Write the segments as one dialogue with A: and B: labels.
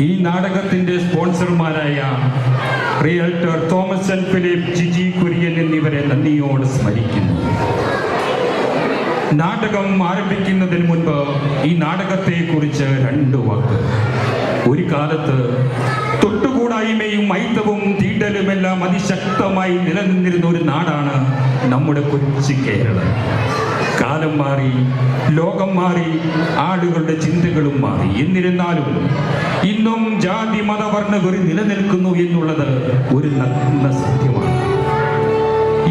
A: ഈ നാടകത്തിന്റെ സ്പോൺസർമാരായ realtor Thomas N Philip, Giji Kurian എന്നിവരെ നന്ദിയോട് സ്മരിക്കുന്നു. നാടകം ആരംഭിക്കുന്നതിന് മുൻപ് ഈ നാടകത്തെക്കുറിച്ച് 2 വാക്ക്. ഒരു കാലത്ത് തൊട്ടുകൂടായ്മയും മൈത്തവും തീണ്ടലുമെല്ലാം അതിശക്തമായി നിലനിന്നിരുന്ന ഒരു നാടാണ് നമ്മുടെ കൊച്ചു കേരളം. കാലം മാറി, ലോകം മാറി, ആളുകളുടെ ചിന്തകളും മാറി. എന്നിരുന്നാലും ഇന്നും ജാതി മതവർണ്ണവെറി നിലനിൽക്കുന്നു എന്നുള്ളത് ഒരു നഗ്ന സത്യമാണ്.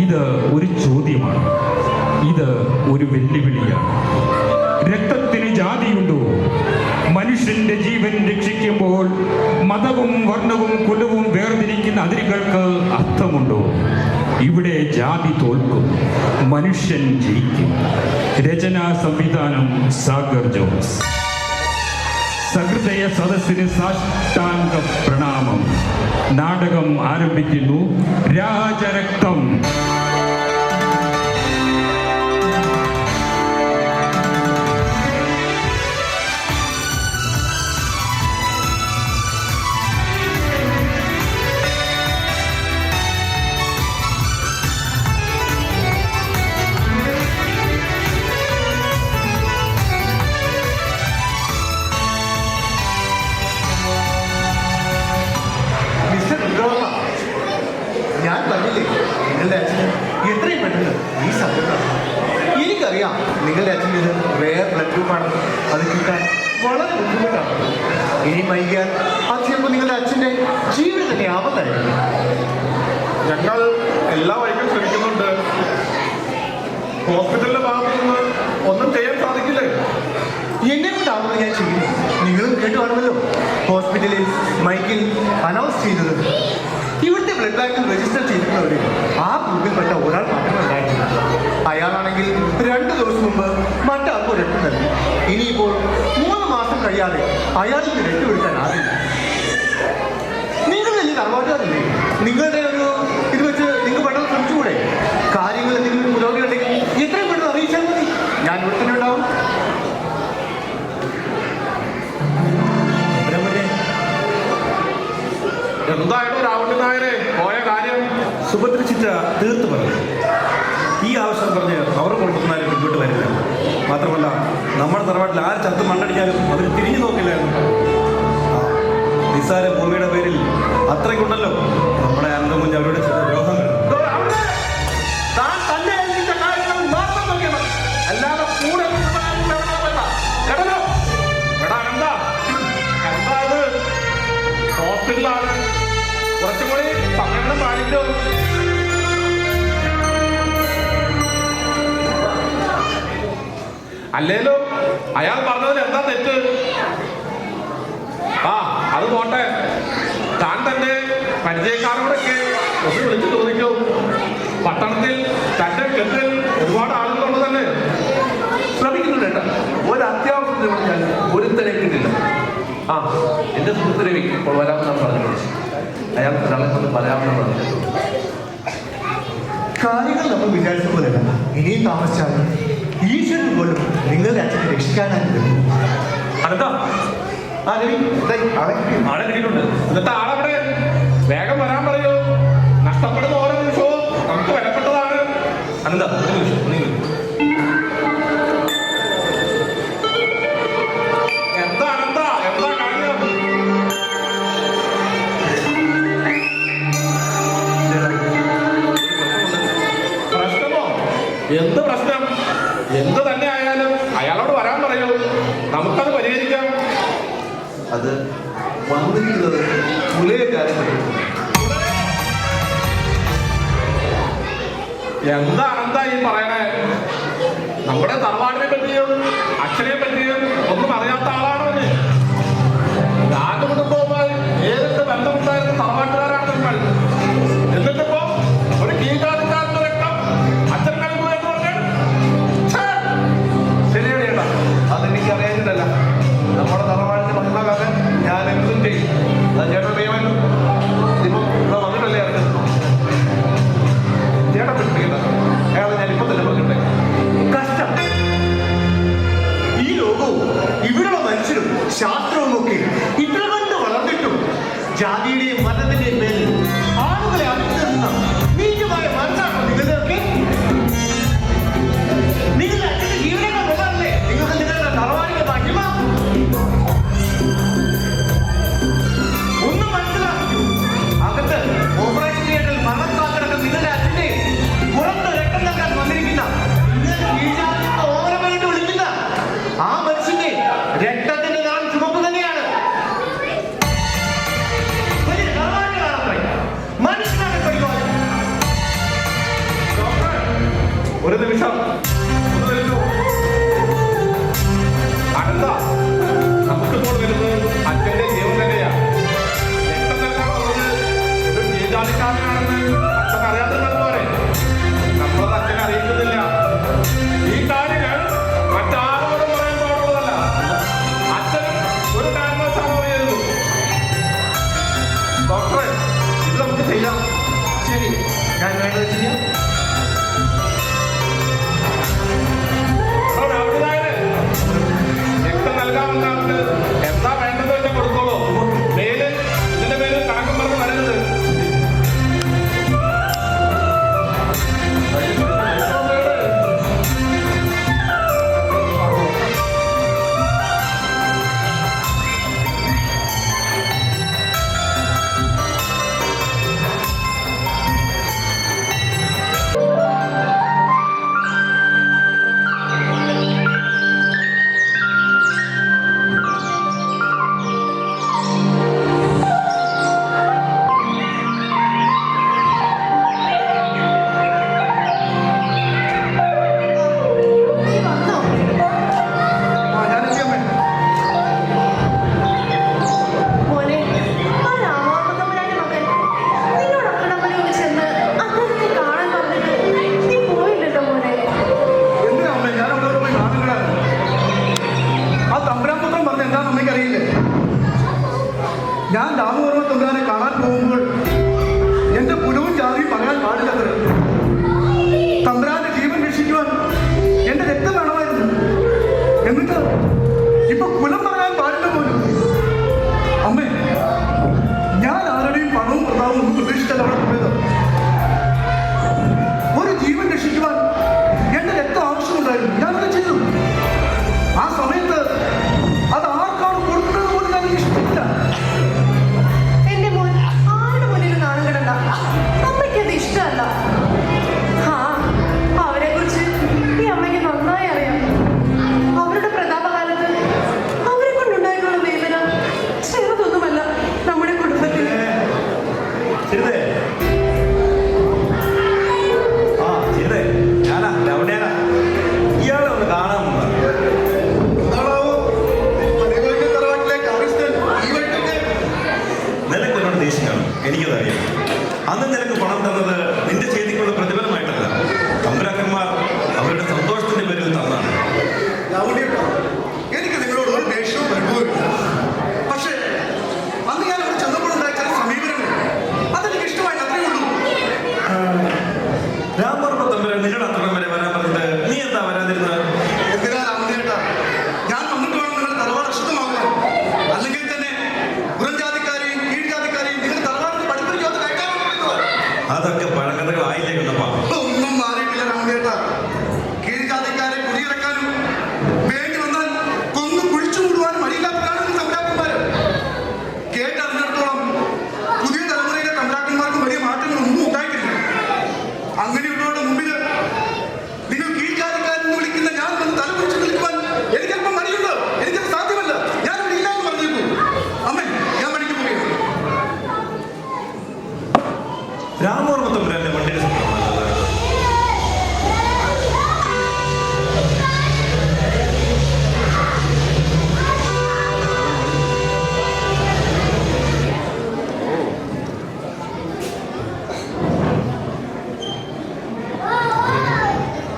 A: ഇത് ഒരു ചോദ്യമാണ്, ഇത് ഒരു വെല്ലുവിളിയാണ്. രക്തത്തിന് ജാതിയുണ്ടോ? മനുഷ്യന്റെ ജീവൻ രക്ഷിക്കുമ്പോൾ മതവും വർണ്ണവും കുലവും വേർതിരിക്കുന്ന അതിരുകൾക്ക് അർത്ഥമുണ്ടോ? ഇവിടെ ജാതി തോൽക്കും, മനുഷ്യൻ ജയിക്കും. രചനാ സംവിധാനം സാഗർ ജോൺസ്. സഹൃദയ സദസ്സിന് സാഷ്ടാംഗ പ്രണാമം. നാടകം ആരംഭിക്കുന്നു. രാജരക്തം.
B: ഞാൻ പറഞ്ഞില്ലേ നിങ്ങളുടെ അച്ഛന് എത്രയും പെട്ടെന്ന് ഈ സമയത്ത്. എനിക്കറിയാം നിങ്ങളുടെ അച്ഛൻ്റെ ഇത് റെയർ ബ്ലഡ് ഗ്രൂപ്പാണ്. അത് കിട്ടാൻ വളരെ ബുദ്ധിമുട്ടാണ്. ഇനി വൈകിയാൽ അത് ചിലപ്പോൾ നിങ്ങളുടെ അച്ഛൻ്റെ ജീവിതം തന്നെ ആപത്തായിരിക്കും.
C: ഞങ്ങൾ എല്ലാ വഴിക്കും ശ്രമിക്കുന്നുണ്ട്. ഹോസ്പിറ്റലിന്റെ ഭാഗത്തു നിന്ന് ഒന്നും ചെയ്യാൻ സാധിക്കില്ലേ?
B: എന്നെ കൊണ്ടാവുന്നത് ഞാൻ ചെയ്യുന്നു. നിങ്ങളും കേട്ടു കാണുമല്ലോ ഹോസ്പിറ്റലിൽ മൈക്കിൽ അനൗൺസ് ചെയ്തത്. ഇവിടുത്തെ ബ്ലഡ് ബാങ്കിൽ രജിസ്റ്റർ ചെയ്തിട്ടുള്ളവർ ആ ഗ്രൂപ്പിൽപ്പെട്ട ഒരാൾ മാത്രമേ ഉണ്ടായിട്ടില്ല. അയാളാണെങ്കിൽ 2 ദിവസം മുമ്പ് മറ്റാർക്കും രക്തം നൽകി. ഇനിയിപ്പോൾ 3 മാസം കഴിയാതെ അയാൾക്ക് രക്തം എടുക്കാനാവില്ല. നിങ്ങൾ വലിയ തറവാട്ടുകാരില്ലേ? നിങ്ങളുടെ ഒരു ഇത് വെച്ച് നിങ്ങൾ പെട്ടെന്ന് ശ്രമിച്ചുകൂടെ? കാര്യങ്ങൾ എന്തെങ്കിലും പുരോഗതി ഉണ്ടെങ്കിൽ എത്രയും പെട്ടെന്ന് അറിയിച്ചാൽ മതി. ഞാൻ ഇവിടെ തന്നെ ഉണ്ടാവും.
C: എന്തായാലും രാവണൻ നായരെ പോയ കാര്യം
D: സുഭദ്ര ചിറ്റ തീർത്ത് പറഞ്ഞു. ഈ ആവശ്യം പറഞ്ഞ് അവർ കൊണ്ടുവന്നാലും മുന്നോട്ട് വരില്ല. മാത്രമല്ല നമ്മുടെ തറവാട്ടിൽ ആര് ചത്ത് മണ്ണടിക്കാനും അവർ തിരിഞ്ഞു നോക്കില്ലായിരുന്നു. നിസ്സാര ഭൂമിയുടെ പേരിൽ അത്രയ്ക്കുണ്ടല്ലോ നമ്മുടെ അന്തമുഞ്ച് അവരുടെ ചില ദ്രോഹങ്ങൾ.
C: അല്ലാതെ കൂടെ ഹോസ്പിറ്റലാണ്. കുറച്ചും കൂടി സംരക്ഷണം പാലിക്കോ. അല്ലേലോ അയാൾ പറഞ്ഞതിൽ എന്താ തെറ്റ്? അത് പോട്ടെ. താൻ തന്റെ പരിചയക്കാരോടൊക്കെ ഒന്ന് വിളിച്ചു ചോദിക്കൂ. പട്ടണത്തിൽ തന്റെ കെട്ടിൽ ഒരുപാട് ആളുകളുള്ളതല്ലേ?
E: ശ്രമിക്കുന്നുണ്ട് കേട്ടോ. ഒരു അത്യാവശ്യത്തിന് വിളിച്ചാൽ ഒരുത്തനെ കിട്ടില്ല. എന്റെ സുഹൃത്തിനെ ഇപ്പോൾ വരാമെന്നാണ് പറഞ്ഞത്. അയാൾ ഒരാളെ കൊണ്ട് പറയാമെന്നാണ് പറഞ്ഞത്.
B: കാര്യങ്ങൾ നമ്മൾ വിചാരിച്ച പോലെയല്ല. ഇനിയും താമസിച്ചാൽ ഈശ്വരൻ പോലും നിങ്ങളുടെ അച്ഛനെ രക്ഷിക്കാനായി വരും.
C: അതെന്താ?
E: ആളെ കിട്ടിയിട്ടുണ്ട്.
C: എന്നിട്ട് ആളവിടെ വേഗം വരാൻ പറയൂ. നഷ്ടപ്പെടുന്ന ഓരോ നിമിഷവും നമുക്ക് വിലപ്പെട്ടതാണ്.
E: അതെന്താ
C: എന്ത് പ്രശ്നം? എന്ത് തന്നെ ആയാലും അയാളോട് വരാൻ പറയൂ. നമുക്കത് പരിഹരിക്കാം.
E: അത് വന്നിരിക്കുന്നത് പുലയക്കാരൻ.
C: എന്താണെന്താ ഈ പറയണേ? നമ്മുടെ തറവാടിനെ പറ്റിയും അച്ഛനെ പറ്റിയും ഒന്നും അറിയാത്ത ആളാണോ? രാജകുടുംബവുമായി നേരിട്ട് ബന്ധമുണ്ടായിരുന്ന തറവാട്ടുകാരാണ് നമ്മൾ. എന്നിട്ടിപ്പോ ഒരു കീഴ്ജാതിക്കാരന്റെ രക്തം അച്ഛൻ നൽകുക എന്ന് പറഞ്ഞാൽ
E: ശരിയാണ് ചേട്ടാ. അതെനിക്ക് അറിയാനിട്ടല്ല. നമ്മുടെ തറവാടിന്റെ മഹിമകാരൻ ഞാൻ എന്തും ചെയ്യും. അത് ചേട്ടൻ ചെയ്യുമല്ലോ. ഇപ്പം ഇവിടെ വന്നിട്ടല്ലേ അറിഞ്ഞത്. ചേട്ടൻ പിടിപ്പിക്കണ്ട. അയാളെ ഞാൻ ഇപ്പൊ തന്നെ പറഞ്ഞിട്ടേ.
B: കഷ്ടം. ഈ ലോകവും ഇവിടെയുള്ള മനുഷ്യർ ഞാൻ വേണ്ടത് ചെയ്യാം.
C: രക്തം നൽകാമെന്ന ആൾക്ക് എന്താ വേണ്ടത് എന്ന് കൊടുത്തോളൂ. മേല് ഇതിന്റെ പേര് കണക്കും പറഞ്ഞ് വരരുത്.
F: നീ വന്നോ?
B: ഞാനെത്തിയമ്മേ.
F: മോനെ, ആ രാമാവർമ്മത്തമ്പുരാന്റെ മകൻ നിന്നോട് അക്കടമ്പലി ഒന്ന് ചെന്ന് അദ്ദേഹത്തെ കാണാൻ പറഞ്ഞിട്ട് നീ പോയില്ലല്ലോ മോനെ.
B: എന്തിനാ അമ്മേ ഞാൻ അവിടെ പോയി നാട്ടുകാരാണ്. ആ തമ്പുരാൻ പുത്രൻ പറഞ്ഞ എന്താണെന്ന് അമ്മയ്ക്ക് അറിയില്ലേ? ഞാൻ രാമവർമ്മ തമ്പുരാനെ കാണാൻ പോകുമ്പോൾ എന്റെ കുലവും ജാതിയും പറയാൻ പാടില്ലത്ര. തമ്പുരാന്റെ ജീവൻ രക്ഷിക്കുവാൻ എന്റെ രക്തം വേണമായിരുന്നു. എന്നിട്ട് ഇപ്പൊ കുലം പറയാൻ പാടില്ല പോലും. അമ്മേ, ഞാൻ ആരുടെയും പണവും പ്രതാപവും ഒന്നും പ്രതീക്ഷിച്ചല്ല അവിടെ പോയത്. ഒരു ജീവൻ രക്ഷിക്കുവാൻ എന്റെ രക്തം ആവശ്യമുണ്ടായിരുന്നു. ഞാനത് ചെയ്തു. ആ സമയത്ത് അത് ആർക്കാണ് കൊടുക്കുന്നത് പോലും ഞാൻ ഇഷ്ടമില്ല.
F: എന്റെ മോൻ ആരുടെ മുന്നിൽ നാണം കിടണ്ട. അമ്മയ്ക്കത് ഇഷ്ടമല്ല. ആ, അവരെ കുറിച്ച് ഈ അമ്മയ്ക്ക് നന്നായി അറിയാം. അവരുടെ പ്രതാപകാലത്ത് അവരെ കൊണ്ടുണ്ടായിട്ടുള്ള വേദന ചെറുതൊന്നുമല്ല നമ്മുടെ കുടുംബത്തിൽ.
D: ചിരിതേ, ആ ചിരിതേ, ഞാനാ രമണേനാ. ഇയാളെ ഒന്ന് കാണാൻ വന്നതാ. നിനക്ക് എന്നോട് ദേഷ്യം കാണും, എനിക്കതറിയാം. അന്ന് നിനക്ക് പണം തന്നത് നിന്റെ ചെയ്തിക്കുള്ള പ്രതിഫലമായിട്ടല്ല, തമ്പുരാക്കന്മാർ അവരുടെ സന്തോഷത്തിന്റെ പേരിൽ തന്നാണ്.
B: എനിക്ക് നിങ്ങളോട് ഒരു ദേഷ്യവും പരിഭവമില്ല. പക്ഷേ അന്ന് ഞാൻ അവിടെ ചെന്നപ്പോഴുണ്ടായ ചില സമീപനങ്ങൾ അതെനിക്ക് ഇഷ്ടമായി, അത്രേ ഉള്ളൂ.
D: രാമവർമ്മ തമ്പുരാൻ നിങ്ങളുടെ അത്രയും വരെ വരാൻ പറഞ്ഞിട്ട് നീ എന്താ വരാതിരുന്നത്?
B: എന്തിനാ രാമനേട്ടാ, ഞാൻ വന്നിട്ട് വേണം നിങ്ങളുടെ തറവാട് അശുദ്ധമാക്കാൻ. അല്ലെങ്കിൽ തന്നെ പുറംജാതിക്കാരെയും കീഴ്ജാതിക്കാരെയും നിങ്ങൾ തറവാടിന് പഠിപ്പിക്കാത്ത കഴിക്കാനാണ് പറയുന്നത്.
D: അതൊക്കെ പഴങ്കഥകളായില്ലേ കണ്ടപ്പാ.
B: ഒന്നും മാറിയിട്ടില്ല രാമനേട്ടാ. കീഴ്ജാതിക്കാരെ കുടിയിറക്കാനും വേണ്ടി വന്നാൽ കൊന്നു കുഴിച്ചു മൂടുവാനും മടിയില്ലാത്തവരാണ് തമ്പ്രാക്കന്മാര്. കേട്ടറിഞ്ഞിടത്തോളം പുതിയ തലമുറയിലെ തമ്പ്രാക്കന്മാർക്ക് വലിയ മാറ്റങ്ങളൊന്നും ഉണ്ടായിട്ടില്ല. അങ്ങനെയുള്ളവരുടെ മുമ്പിൽ നിങ്ങൾ കീഴ്ജാതിക്കാരെന്ന് വിളിക്കുന്ന ഞാൻ വന്ന് തല കുറിച്ച് നിൽക്കുവാൻ എനിക്കല്പം മടിയുണ്ട്. എനിക്കത് സാധ്യമല്ല. ഞാനിവിടെ ഇല്ല എന്ന് പറഞ്ഞിരുന്നു. അമ്മേ, ഞാൻ പണിക്ക് പോവുകയാണ്.
D: രാമവർമ്മ തമ്പുരാന്റെ വണ്ടിയുടെ സംഭവമാണത്.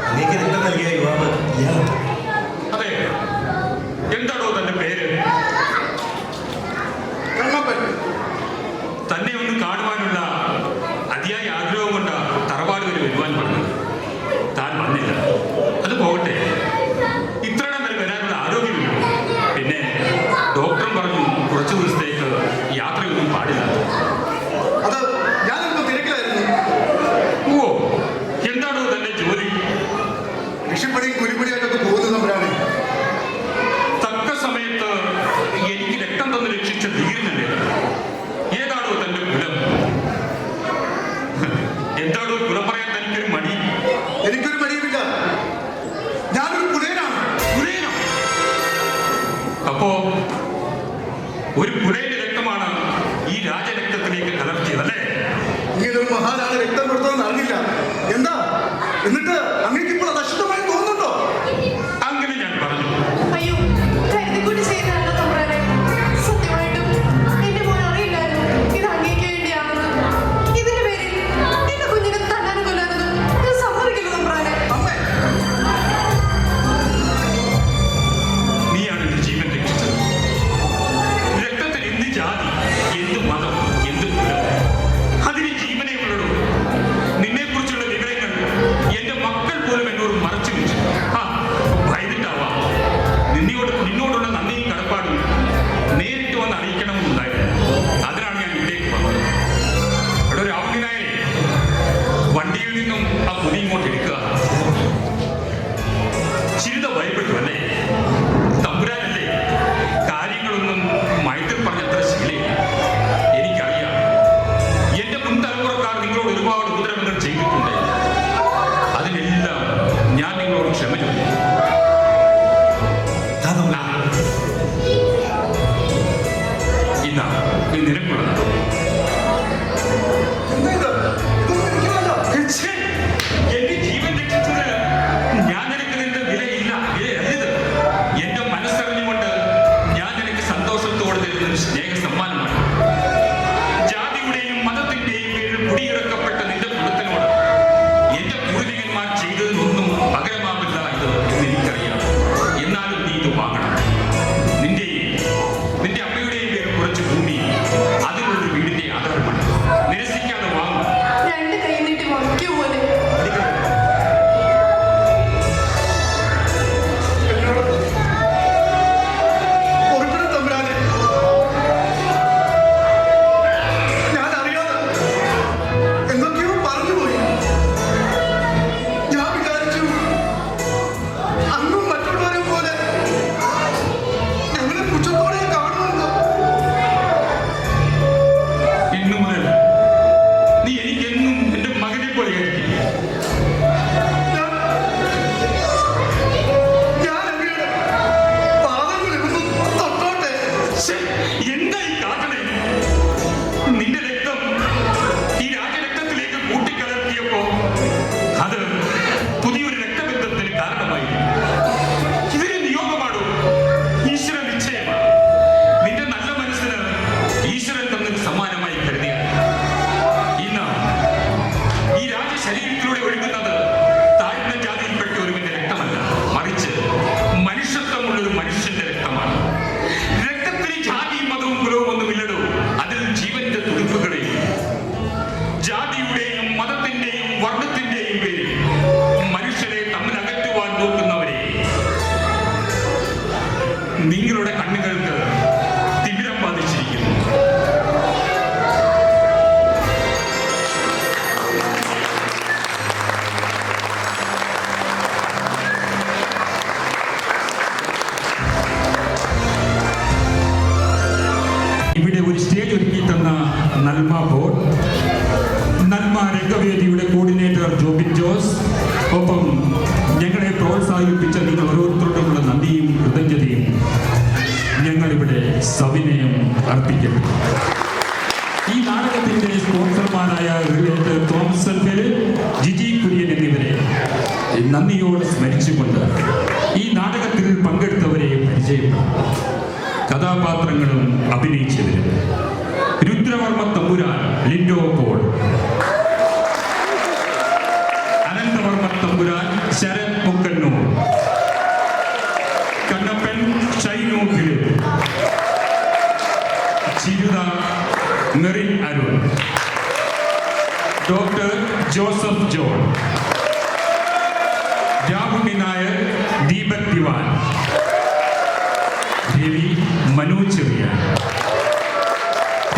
D: അങ്ങേക്ക് രക്തം നൽകിയ യുവാവ് ഇയാളാണ്.
A: അതെ, എന്താണോ തന്റെ പേര്?
B: കണ്ണപ്പൻ.
A: തന്നെ ഒന്ന് കാണുവാനുള്ള അതിയായ ആഗ്രഹം കൊണ്ട് തറവാട് വരെ വരുവാൻ പറഞ്ഞു. താൻ വന്നില്ല. അത് പോകട്ടെ, ഇത്രയിടം വരെ വരാനുള്ള ആരോഗ്യമില്ല. പിന്നെ ഡോക്ടറും പറഞ്ഞു കുറച്ചു ദിവസത്തേക്ക് യാത്രയൊന്നും പാടില്ല.
B: അത് ഞാനിപ്പോ തിരക്കിലായിരുന്നു.
A: ഓ, എന്താണോ തന്റെ ജോലി?
B: കൃഷിപ്പണിയും കുലിപ്പണിയായിട്ടൊക്കെ പോകുന്നു തമ്പുരാനെ.
A: തക്ക സമയത്ത് എനിക്ക് രക്തം തന്ന് രക്ഷിച്ച ധീരനല്ലേ? ഏതാണോ തന്റെ കുലം? എന്താണോ കുലം പറയാൻ തനിക്കൊരു മടി?
B: എനിക്കൊരു മടിയുമില്ല. ഞാനൊരു കുലയനാണ്.
A: കുലയനോ? അപ്പോ ഒരു കുലയുടെ രക്തമാണ് ഈ രാജരക്തത്തിലേക്ക് കലർത്തിയത് അല്ലേ?
B: ഇങ്ങനൊരു മഹാനാണ് രക്തം കൊടുത്തതെന്ന് അറിഞ്ഞില്ല. എന്താ എന്നിട്ട് അങ്ങേക്ക് ഇപ്പോൾ അത് അശുദ്ധമായി തോന്നുന്നുണ്ടോ?
A: അങ്ങനെ ഞാൻ പറഞ്ഞു.
F: അയ്യോ, കരുതിക്കൂട്ടി ചെയ്തതല്ല തമ്പുരാനെ. സത്യമായിട്ടും എന്റെ മോൻ അറിയില്ലായിരുന്നു ഇത് അങ്ങേക്ക് വേണ്ടിയാണെന്ന്. ഇതിന്റെ പേരിൽ എന്റെ കുഞ്ഞിനെ തല്ലാനും കൊല്ലാനൊന്നും ഞാൻ സമ്മതിക്കില്ല തമ്പുരാനെ.
B: അമ്മേ,
A: നീയാണ് എന്റെ ജീവൻ രക്ഷിച്ചത്. രക്തത്തിൽ എന്ത് ഒരു സ്നേഹ സമ്മാനമാണ്. ജാതിയുടെയും മതത്തിന്റെയും പേരിൽ കുടിയിറക്കപ്പെട്ട നിന്റെ കുലത്തിനോട് എന്റെ പൂർവികന്മാർ ചെയ്തതിനൊന്നും പകരമാവില്ല ഇത് എന്ന് എനിക്കറിയാം. എന്നാലും നീ ഇത് വാങ്ങണം. നിന്റെ അമ്മയുടെയും പേരിൽ കുറച്ച് ഭൂമി, അതിനുള്ളൊരു വീടിന്റെ ആധാരമാണ്. നിരസിക്കാതെ വാങ്ങും.
F: രണ്ട് കൈ നീട്ടി വാങ്ങിക്കോ പോലെ.
B: പൊറുക്കണം തമ്പുരാനെ. ഞാൻ അറിയാതെ എന്തൊക്കെയോ പറഞ്ഞുപോയി. ഞാൻ വിചാരിച്ചു അന്നും മറ്റുള്ളവരെ പോലെ ഞങ്ങളെ പുച്ഛത്തോടെ കാണുമെന്ന്.
A: ഇന്നു മുതൽ നീ എനിക്കെന്നും എന്റെ മകനെ പോലെ ആയിരിക്കും.
B: ഞാൻ അങ്ങയുടെ പാദങ്ങളിലൊന്നും തൊട്ടോട്ടെ.
A: എന്താ ഈ കാട്ടണേ? നിന്റെ രക്തം ഈ രാജരക്തത്തിലേക്ക് കൂട്ടിക്കലർത്തിയപ്പോ അത് പുതിയൊരു രക്തബന്ധത്തിന് കാരണമായി. ഇതൊരു നിയോഗമാണോ? ഈശ്വര നിശ്ചയമാണ്. നിന്റെ നല്ല മനസ്സിന് ഈശ്വരൻ തന്നൊരു സമ്മാനമായി കരുതിയാൽ ഇന്ന് ഈ രാജശരീരത്തിലൂടെ ഒഴുകുന്നത് താഴ്ന്ന ജാതിയിൽപ്പെട്ട ഒരുവന്റെ രക്തമല്ല, മറിച്ച് മനുഷ്യത്വമുള്ളൊരു മനുഷ്യന്റെ രക്തമാണ്. രക്തത്തിന് ജാതിയും മതവും കുലവും ഒന്നുമില്ലടോ. അതിൽ ജീവന്റെ തുടിപ്പുകളെയും ജാതിയുടെയും മതത്തിന്റെയും വർണ്ണത്തിന്റെയും പേരിൽ മനുഷ്യരെ തമ്മിൽ അകറ്റുവാൻ നോക്കുന്നവരെ നിങ്ങളുടെ കണ്ണുകൾക്ക് തിമിരം ബാധിച്ചിരിക്കുന്നു. ഇവിടെ ഒരു സ്റ്റേജ് ഒരുക്കി തന്ന നന്മ ബോർഡ്, നന്മ രംഗവേദിയുടെ കോർഡിനേറ്റർ ജോബിൻ ജോസ്, ഒപ്പം ഞങ്ങളെ പ്രോത്സാഹിപ്പിച്ച നിങ്ങൾ ഓരോരുത്തരോടുമുള്ള നന്ദിയും കൃതജ്ഞതയും ഞങ്ങളിവിടെ സവിനയം അർപ്പിക്കുന്നു. ഈ നാടകത്തിന്റെ സ്പോൺസർമാരായ റിലേറ്റർ തോമസൺ ഫെല്, ജിജി കുര്യൻ എന്നിവരെ നന്ദിയോടെ സ്മരിച്ചുകൊണ്ട് ഈ നാടകത്തിൽ പങ്കെടുത്തവരെ പരിചയപ്പെടും. കഥാപാത്രങ്ങളും അഭിനയിച്ചവരും: രുദ്രവർമ്മ തമ്പുരാൻ Lindo Paul, Ananthavarma Thampuran Sarath Mukkannur, Kannappan Shinu Philip, Chirutha Merin Arun, doctor Joseph John, Rahul Nair Deepak Diwan, Ravi Manu ചെറിയ,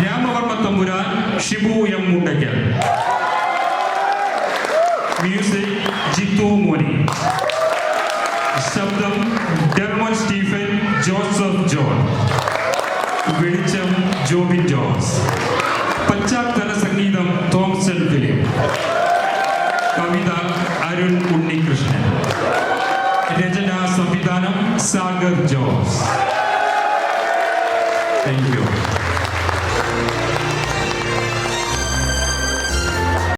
A: രാമവർമ്മ തമ്പുരാൻ ഷിബു എം മുണ്ടയ്ക്കൽ, മ്യൂസിക് ജിത്തു മോനി, ശബ്ദം ഡെർമോൻ സ്റ്റീഫൻ ജോസഫ് ജോൺ, വെളിച്ചം ജോബിൻ ജോസ്, പശ്ചാത്തല സംഗീതം തോംസൺ ഫിലിപ്പ്, കവിത അരുൺ ഉണ്ണികൃഷ്ണൻ, രചന സംവിധാനം സാഗർ ജോസ്. Thank you.